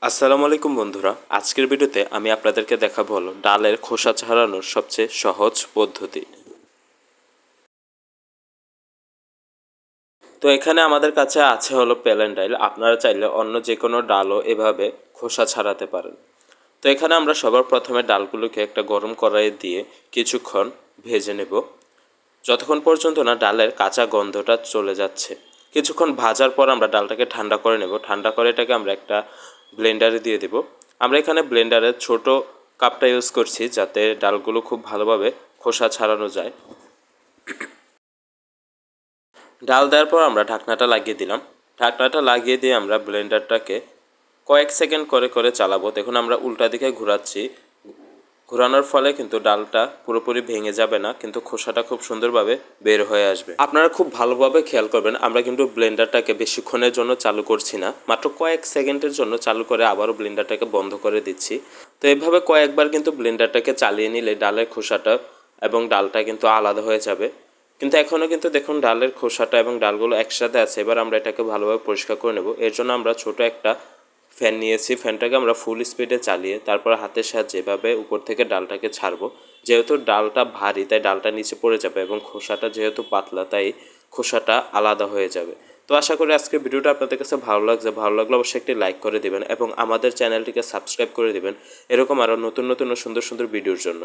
আসসালামু আলাইকুম বন্ধুরা, আজকের ভিডিওতে আমি আপনাদেরকে দেখাবো হলো ডালের খোসা ছাড়ানোর সবচেয়ে সহজ পদ্ধতি। তো এখানে আমাদের কাছে আছে হলো প্লেন ডাল। আপনারা চাইলে অন্য যে কোনো ডালও এভাবে খোসা ছাড়াতে পারেন। তো এখানে আমরা সবার প্রথমে ডালগুলোকে একটা গরম কড়াইয়ে দিয়ে কিছুক্ষণ ভেজে নেব, যতক্ষণ পর্যন্ত না ডালের কাঁচা গন্ধটা চলে যাচ্ছে। কিছুক্ষণ ভাজার পর আমরা ডালটাকে ঠান্ডা করে নেব। ঠান্ডা করে এটাকে আমরা একটা ব্লেন্ডারে দিয়ে দেব। আমরা এখানে ব্লেন্ডারে ছোট কাপটা ইউজ করছি, যাতে ডালগুলো খুব ভালোভাবে খোসা ছাড়ানো যায়। ডাল দেওয়ার পর আমরা ঢাকনাটা লাগিয়ে দিলাম। ঢাকনাটা লাগিয়ে দিয়ে আমরা ব্লেন্ডারটাকে কয়েক সেকেন্ড করে করে চালাবো। দেখুন আমরা উল্টা দিকে ঘোরাচ্ছি। ঘোরানোর ফলে কিন্তু ডালটা পুরোপুরি ভেঙে যাবে না, কিন্তু খোসাটা খুব সুন্দরভাবে বের হয়ে আসবে। আপনারা খুব ভালোভাবে খেয়াল করবেন, আমরা কিন্তু ব্লেন্ডারটাকে বেশিক্ষণের জন্য চালু করছি না, মাত্র কয়েক সেকেন্ডের জন্য চালু করে আবারও ব্লেন্ডারটাকে বন্ধ করে দিচ্ছি। তো এইভাবে কয়েকবার কিন্তু ব্লেন্ডারটাকে চালিয়ে নিলে ডালের খোসাটা এবং ডালটা কিন্তু আলাদা হয়ে যাবে। কিন্তু এখনও কিন্তু দেখুন ডালের খোসাটা এবং ডালগুলো একসাথে আছে। এবার আমরা এটাকে ভালোভাবে পরিষ্কার করে নেব। এর জন্য আমরা ছোট একটা ফ্যান নিয়েছি। ফ্যানটাকে আমরা ফুল স্পিডে চালিয়ে তারপর হাতের সাহায্যে এভাবে উপর থেকে ডালটাকে ছাড়বো। যেহেতু ডালটা ভারী তাই ডালটা নিচে পড়ে যাবে, এবং খোসাটা যেহেতু পাতলা তাই খোসাটা আলাদা হয়ে যাবে। তো আশা করি আজকের ভিডিওটা আপনাদের কাছে ভালো লাগছে। ভালো লাগলে অবশ্যই একটি লাইক করে দেবেন এবং আমাদের চ্যানেলটিকে সাবস্ক্রাইব করে দেবেন এরকম আরও নতুন নতুন ও সুন্দর সুন্দর ভিডিওর জন্য।